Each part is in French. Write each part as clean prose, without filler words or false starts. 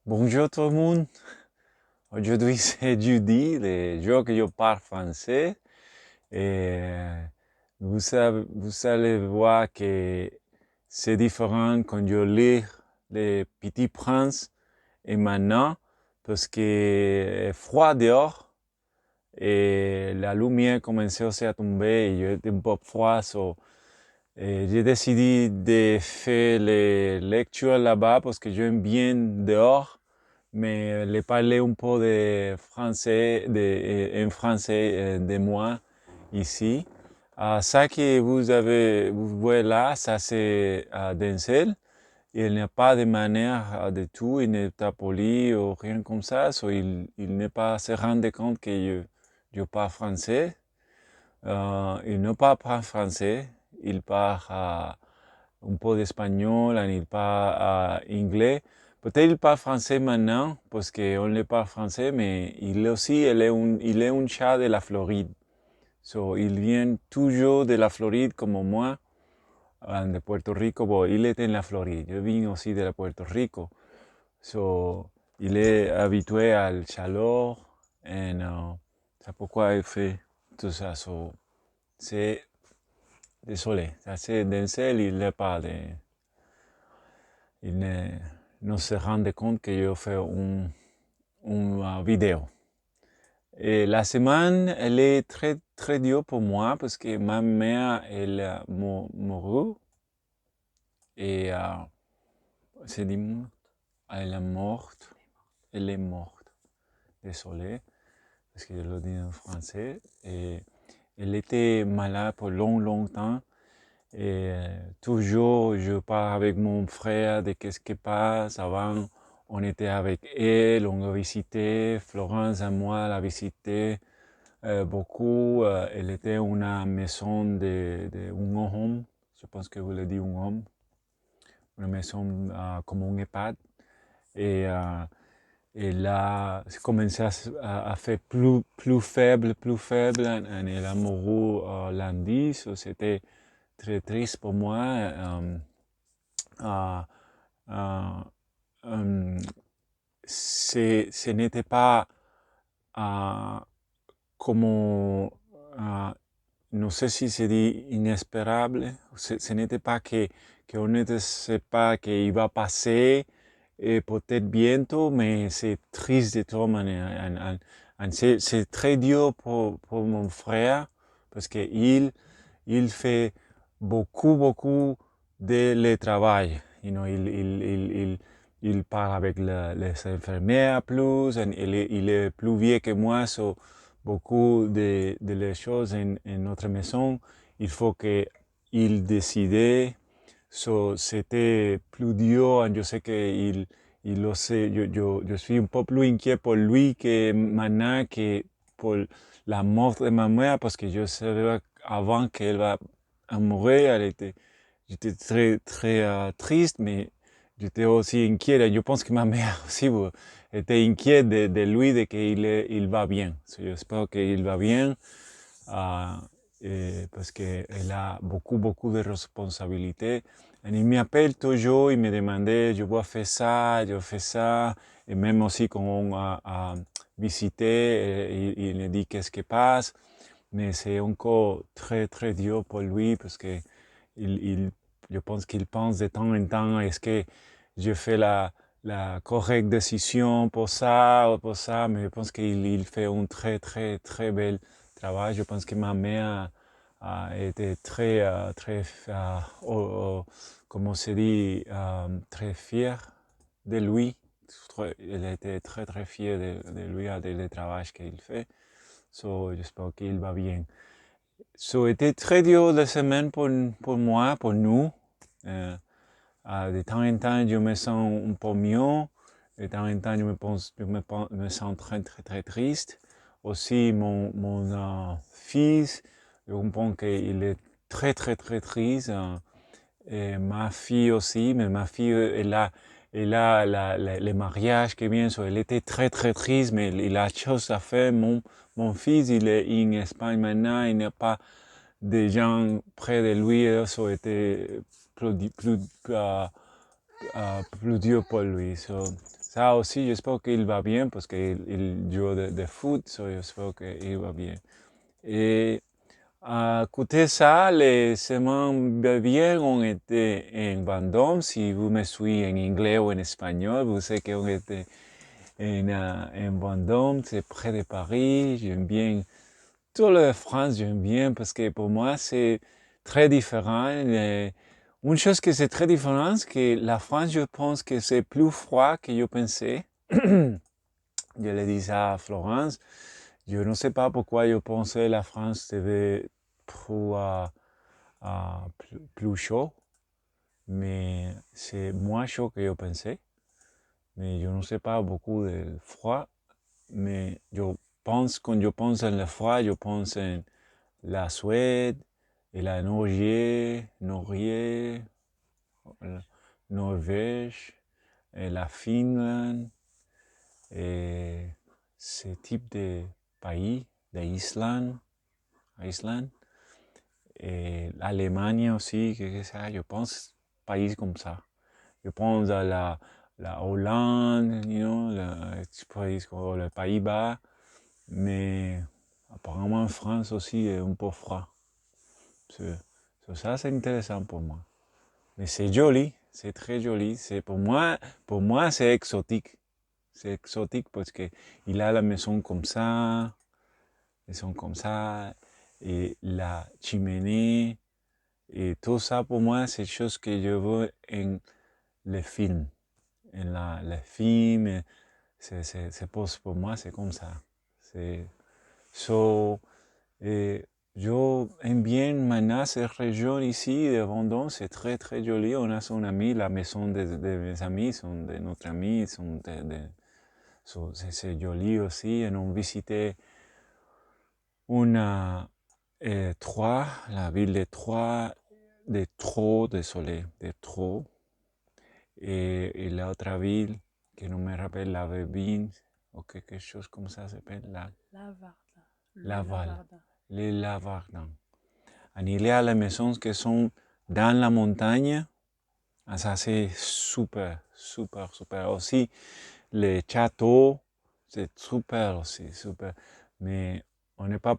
Bonjour tout le monde. Aujourd'hui c'est jeudi, le jour que je parle français. Et vous allez voir que c'est différent quand je lis Les Petits Princes et maintenant parce que est froid dehors et la lumière commençait aussi à tomber et j'étais un peu froid. Et j'ai décidé de faire les lectures là-bas parce que j'aime bien dehors, mais les parler un peu de français, en français de moi ici. Ça que vous voyez là, ça c'est Denzel. Il n'a pas de manière de tout, il n'est pas poli ou rien comme ça, il n'est pas se rendre compte que je parle français. Il ne parle pas français, il parle un peu d'espagnol, il parle anglais. Peut-être il parle français maintenant, parce qu'on ne parle français, mais il aussi, il est un chat de la Floride. Il vient toujours de la Floride comme moi, de Puerto Rico. Bon, il est en la Floride. Je viens aussi de la Puerto Rico. Il est habitué al chaleur, et c'est pourquoi il fait tout ça. C'est désolé, ça c'est Denzel, il n'est pas de, il ne se rend compte que je fais une vidéo. Et la semaine, elle est très, très dure pour moi parce que ma mère, elle est morue. Et c'est dit, elle est morte. Elle est morte. Désolé, parce que je le dis en français. Et elle était malade pour longtemps. Et toujours, je parle avec mon frère de qu'est-ce qui passe. Avant, on était avec elle, on l'a visité. Florence et moi l'a visité beaucoup. Elle était une maison un home. Je pense que vous le dites un home. Une maison comme un EHPAD. Et, et là, c'est commencé à faire plus faible, plus faible. Elle a mouru lundi. C'était très triste pour moi. Euh, euh, euh, ce n'était pas euh, comme, no sé si se dit inespérable, ce n'était pas qu'on ne sait pas qu'il va passer peut-être bientôt, mais c'est triste de toute manière. C'est très dur pour mon frère parce il fait beaucoup de le travail. Il parle avec les infirmières plus, il est plus vieux que moi, beaucoup de les choses en notre maison, il faut qu'il décide. C'était plus dur, je sais il le sait, je suis un peu plus inquiet pour lui que maintenant que pour la mort de ma mère, parce que je savais avant qu'elle va mourir, j'étais très triste, mais j'étais aussi inquiet. Je pense que ma mère aussi était inquiète de lui, de qu'il il va bien. J'espère qu'il va bien, parce qu'elle a beaucoup de responsabilités. Et il m'appelle toujours, il me demandait, je vais faire ça, je fais ça. Et même aussi quand on a visité, il me dit qu'est-ce qui passe. Mais c'est encore très dur pour lui parce que je pense qu'il pense de temps en temps, est-ce que je fais la correcte décision pour ça ou pour ça, mais je pense qu'il fait un très bel travail. Je pense que ma mère a été très, comment se dit, très fière de lui. Elle était très fière de lui, du travail qu'il fait. J'espère qu'il va bien. C'était très dur la semaine pour moi, pour nous. Euh, de temps en temps, je me sens un peu mieux. De temps en temps, me sens très triste. Aussi, mon fils, je comprends qu'il est très triste. Et ma fille aussi, mais ma fille, elle a le mariage qui vient, elle était très triste, mais il a chose à faire. Mon fils, il est en Espagne maintenant, il n'y a pas de gens près de lui, ça a été plus dur pour lui. ça aussi, j'espère qu'il va bien parce qu'il joue de foot, j'espère qu'il va bien. Et à côté de ça, les semaines bien ont été en Vendôme. Si vous me suivez en anglais ou en espagnol, vous savez qu'on était en Vendôme, c'est près de Paris. J'aime bien toute la France, j'aime bien parce que pour moi, c'est très différent. Et une chose que c'est très différent, c'est que la France, je pense que c'est plus froid que je pensais. Je l'ai dit ça à Florence. Je ne sais pas pourquoi je pensais que la France devait trop plus chaud, mais c'est moins chaud que je pensais. Mais je ne sais pas beaucoup de froid, mais je pense, quand je pense en le froid, je pense en la Suède et la Norvège et la Finlande et ce type de pays, d'Islande, Islande, et l'Allemagne aussi, que ça, je pense pays comme ça. Je pense à la Hollande, les Pays-Bas, mais apparemment France aussi est un peu froid. Ça, c'est intéressant pour moi. Mais c'est joli, c'est très joli. Pour moi, c'est exotique. C'est exotique parce que il a la maison comme ça, et la cheminée, et tout ça pour moi, c'est des choses que je vois en les films. Les films, pour moi, c'est comme ça. C'est, so, et je aime bien maintenant cette région ici de Vendôme, c'est très très joli. On a son ami, la maison de mes amis, de notre ami, c'est joli aussi. Et on visitait Troyes, la ville de Troyes, de Trot, désolé, de Trot. Et l'autre ville, que no me rappelle, la Vébine, ou quelque chose comme ça s'appelle, Laval, les Lavardins. Il y a les maisons qui sont dans la montagne. Ah, ça, c'est super, super, super. Aussi, les châteaux, c'est super aussi, super. Mais on ne peut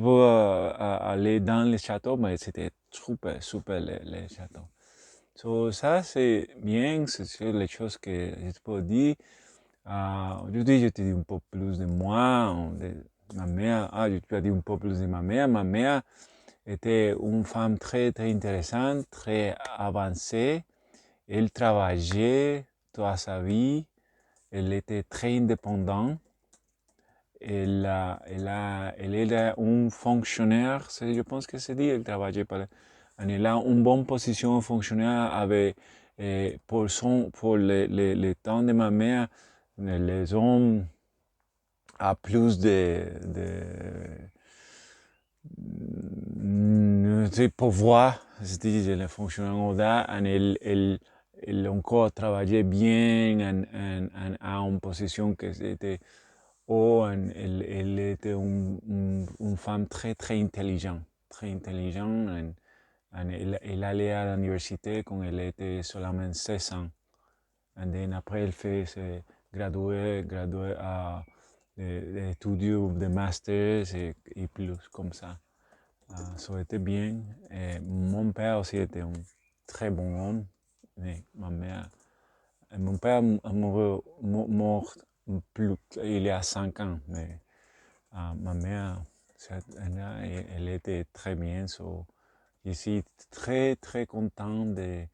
pas aller dans les châteaux, mais c'était super, super les châteaux. So, ça, c'est bien, c'est les choses que je peux dire. Aujourd'hui, je te dis un peu plus de moi, de ma mère. Je te dis un peu plus de ma mère. Ma mère était une femme très, très intéressante, très avancée. Elle travaillait toute sa vie. Elle était très indépendante. Elle était un fonctionnaire, je pense que c'est dit, elle travaillait elle a une bonne position fonctionnaire avec, pour le temps de ma mère, les hommes a plus de pouvoir, c'est-à-dire les fonctionnaires là, elle encore travaillait bien en une position que c'était. Oh, elle était une femme très, très intelligente. Très intelligente. Elle allait à l'université quand elle était seulement 16 ans. Et après, elle s'est graduée à l'étude de master et plus comme ça. Ça était bien. Et mon père aussi était un très bon homme. Mais mon père est mort plus, il y a 5 ans. Mais ma mère, elle était très bien. Je suis très, très content de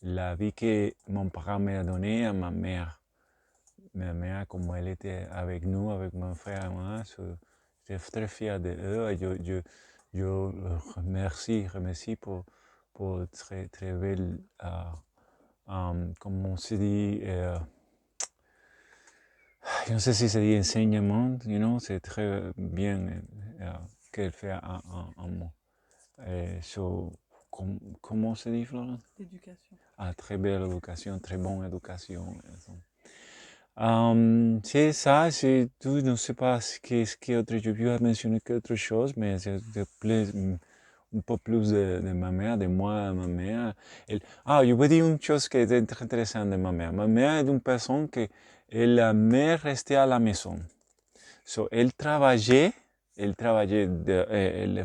la vie que mon père m'a donnée à ma mère. Ma mère, comme elle était avec nous, avec mon frère et moi, j'étais très fier de eux. Et je remercie pour très, très belle, comme on se dit, je ne sais si c'est dit enseignement, c'est très bien qu'elle fait en moi. Comment se dit, Florence? L'éducation. Très belle éducation, très bonne éducation. C'est ça, c'est tout. Je ne sais pas ce qu'autre, je peux mentionner qu'autre chose, mais c'est un peu plus de ma mère, de moi, ma mère. Je veux dire une chose qui est très intéressante de ma mère. Ma mère est une personne qui elle aimait rester à la maison. So, elle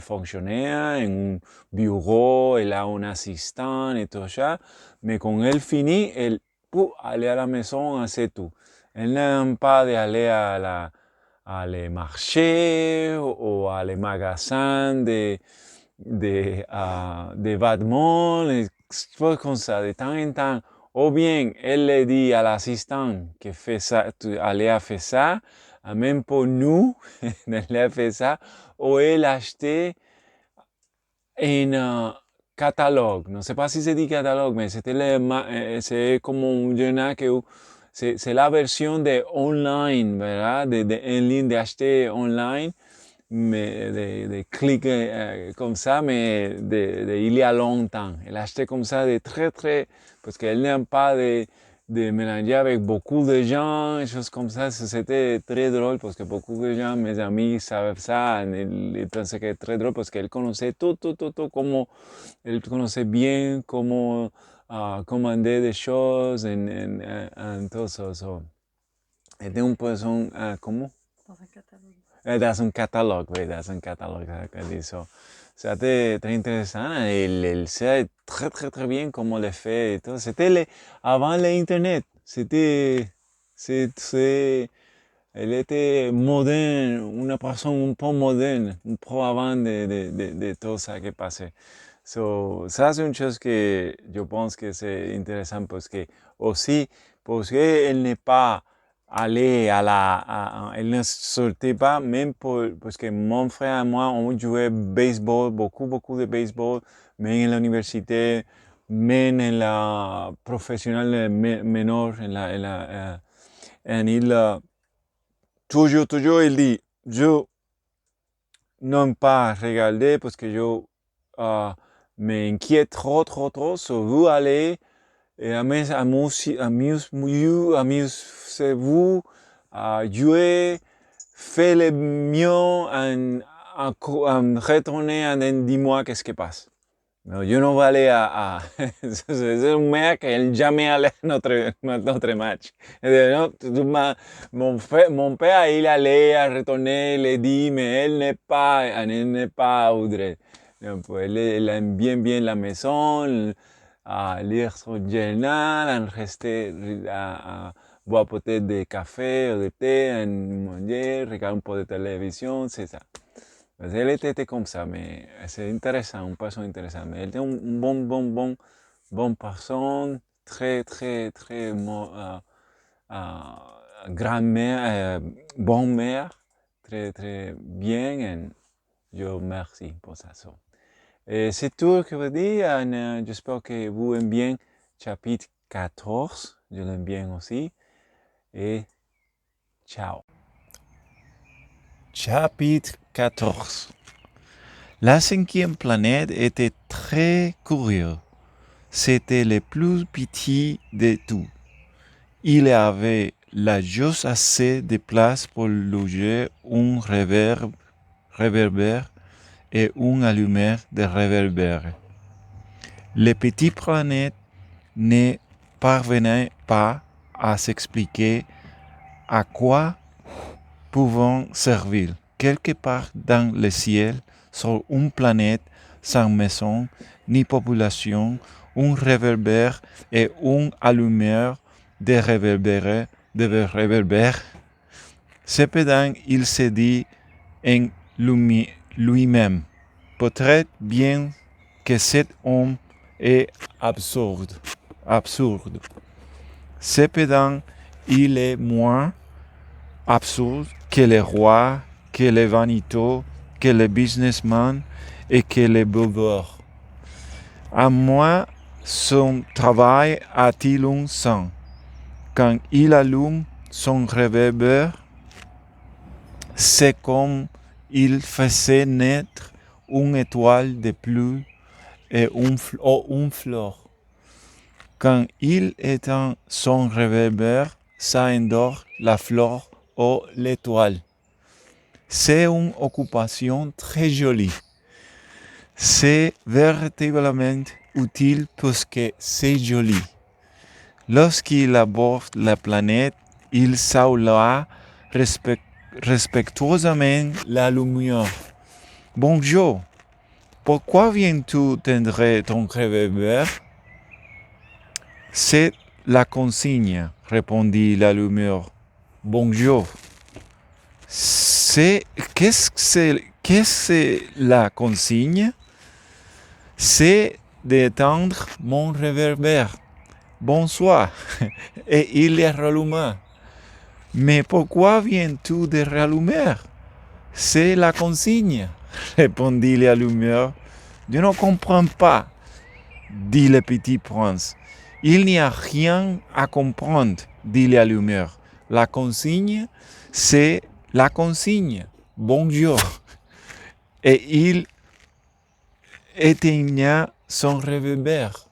fonctionnait en un bureau, elle a un assistant et tout ça, mais quand elle finit, elle peut aller à la maison, c'est tout. Elle n'aime pas d'aller à les marchés ou à les magasins de vêtements, des choses comme ça, de temps en temps. Ou bien, elle le dit à l'assistant qui fait ça, aller à faire ça, même pour nous, elle a fait ça, ou elle achetait un catalogue. No sé pas si se dit catalogue, mais c'est comme un journal que c'est la version de online, ¿verdad? En ligne, d'acheter online, mais de cliquer comme ça, mais il y a longtemps. Elle achetait comme ça de très, parce qu'elle n'aime pas de mélanger avec beaucoup de gens, des choses comme ça. C'était très drôle parce que beaucoup de gens, mes amis, savaient ça. Ils pensaient que c'était très drôle parce qu'elle connaissait tout, comment, elle connaissait bien comment commander des choses en tout ça. C'était une personne, comment? Dans un catalogue, oui, dans un catalogue, qu'elle dit ça. C'était très intéressant. Elle sait très bien comment le fait et tout. C'était avant l'Internet. Elle était moderne, une personne un peu moderne, un peu avant de tout ça qui passait. So, ça, c'est une chose que je pense que c'est intéressant parce que aussi, parce qu'elle n'est pas allée elle ne sortait pas, même parce que mon frère et moi, on jouait baseball, beaucoup de baseball, même en l'université, même en la professionnelle menor, toujours, il dit, je n'aime pas regarder parce que je m'inquiète trop. So, vous allez et amusez-vous à jouer, faites le mieux en retourner en dis-moi qu'est-ce qui passe. No, yo no vais aller c'est un mec qui jamais allé à notre match. Mon père, il allait retourner, il dit, mais elle n'est pas Audrey. Donc, elle aime bien la maison, à lire son journal, à rester, à boire peut-être des cafés ou des thé, à manger, regarder un peu de télévision, c'est ça. Pues él était comme ça, mais c'est intéressant, une personne intéressante. Mais elle était une bonne personne, très, grand-mère, bonne mère, très bien. Et je remercie pour ça. So. Et c'est tout ce que je veux dire. J'espère que vous aimez bien chapitre 14. Je l'aime bien aussi. Et ciao. Chapitre 14. La cinquième planète était très curieuse. C'était le plus petit de tout. Il y avait là juste assez de place pour loger un réverbère et une allumeur de réverbère. Les petites planètes ne parvenaient pas à s'expliquer à quoi pouvaient servir. Quelque part dans le ciel, sur une planète sans maison ni population, un réverbère et un allumeur de réverbères. Cependant, il se dit en lui-même, peut-être bien que cet homme est absurde. Cependant, il est moins absurde que les rois, que les vaniteux, que les businessmen et que les buveurs. À moi, son travail a-t-il un sens? Quand il allume son réverbère, c'est comme il faisait naître une étoile de pluie et une fleur. Quand il éteint son réverbère, ça endort la fleur ou l'étoile. C'est une occupation très jolie. C'est véritablement utile parce que c'est joli. Lorsqu'il aborde la planète, il salua respectueusement la lumière. Bonjour, pourquoi viens-tu tendre ton réverbère? C'est la consigne, répondit la lumière. Bonjour. Qu'est-ce que c'est la consigne? C'est d'éteindre mon réverbère. Bonsoir. Et il est ralluma. Mais pourquoi viens-tu de rallumer? C'est la consigne, répondit la lumière. Je ne comprends pas, dit le petit prince. Il n'y a rien à comprendre, dit la lumière. La consigne, c'est la consigne. Bonjour. Et il éteigna son réverbère.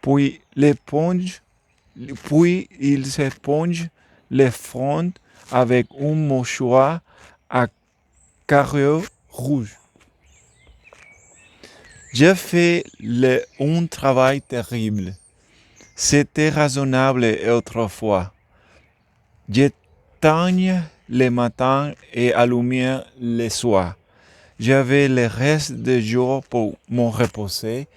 Puis il s'éponge le front avec un mouchoir à carreaux rouges. J'ai fait un travail terrible. C'était raisonnable autrefois. J'éteignais le matin et allumais le soir. J'avais le reste du jour pour me reposer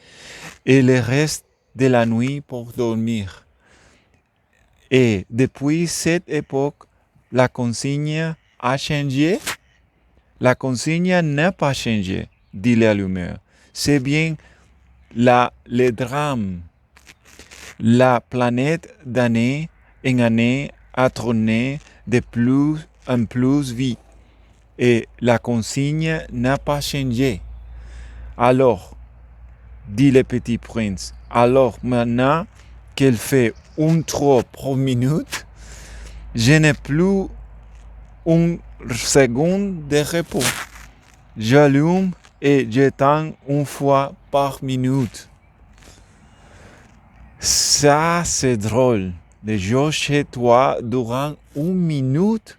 et le reste de la nuit pour dormir. Et depuis cette époque, la consigne a changé? La consigne n'a pas changé, dit la lumière. C'est bien le drame. La planète d'année en année a tourné de plus en plus vite et la consigne n'a pas changé. Alors, dit le petit prince, alors maintenant qu'elle fait un trou par minute, je n'ai plus une seconde de repos. J'allume et j'éteins une fois par minute. Ça, c'est drôle. De jouer chez toi durant une minute,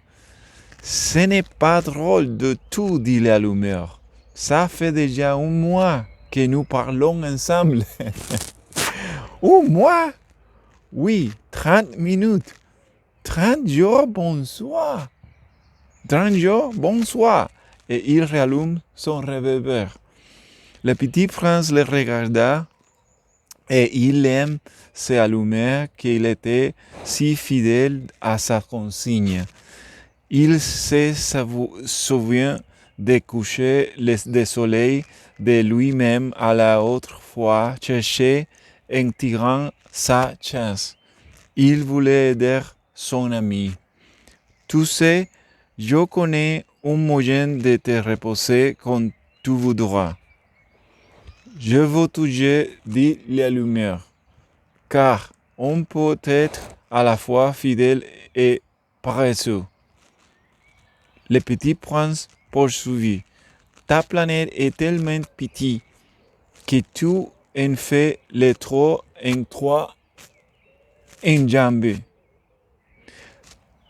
ce n'est pas drôle de tout, dit la lumière. Ça fait déjà un mois que nous parlons ensemble. Un mois? Oui, 30 minutes. 30 jours, bonsoir. 30 jours, bonsoir. Et il rallume son réverbère. Le petit prince le regarda et il aime s'allumer qu'il était si fidèle à sa consigne. Il se souvient des couchers du soleil de lui-même à la autre fois cherché en tirant sa chasse. Il voulait aider son ami. Tu sais, je connais un moyen de te reposer quand tu voudras. Je veux toujours, dit la lumière, car on peut être à la fois fidèle et paresseux. Le petit prince poursuivit. Ta planète est tellement petite que tu en fais le trou en 3 enjambées.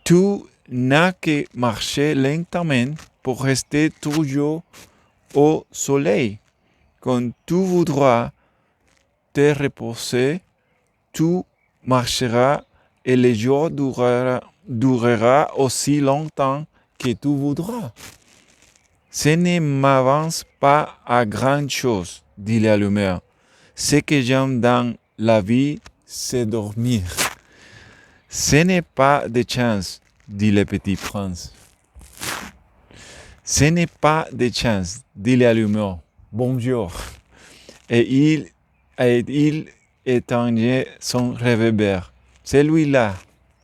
Tu n'as que marcher lentement pour rester toujours au soleil. Quand tu voudras te reposer, tu marcheras et le jour durera aussi longtemps que tu voudras. Ce ne m'avance pas à grand chose, dit la lumière. Ce que j'aime dans la vie, c'est dormir. Ce n'est pas de chance, dit le petit prince. Ce n'est pas de chance, dit la lumière. Bonjour. Et il éteignait son réverbère. Celui-là,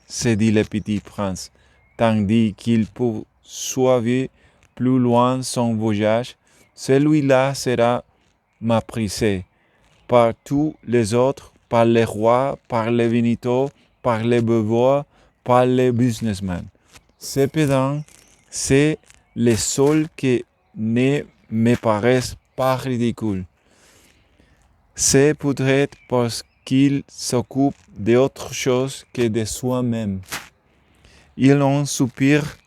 se dit le petit prince, tandis qu'il poursuivait plus loin son voyage. Celui-là sera ma prisée. Par tous les autres, par les rois, par les vénitaux, par les beaux, par les businessmen. Cependant, c'est le seul qui ne me paraissent pas ridicule. C'est peut-être parce qu'il s'occupe d'autre chose que de soi-même. Il en soupire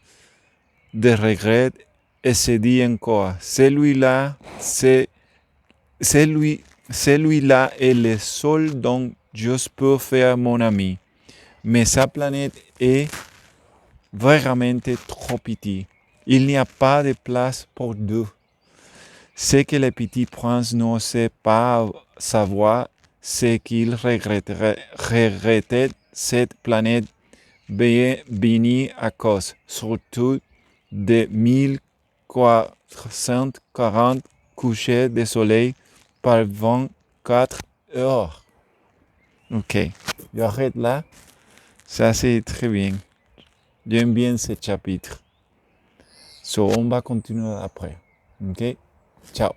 de regret et se dit encore, celui-là, c'est celui-là est le seul dont je peux faire mon ami. Mais sa planète est vraiment trop petite. Il n'y a pas de place pour deux. Ce que le petit prince ne sait pas savoir, c'est qu'il regrettait cette planète bénie à cause, surtout de 1440 couchers de soleil par 24 heures. Ok, j'arrête là. Ça, c'est très bien. J'aime bien ce chapitre. So, on va continuer après. Ok? Ciao.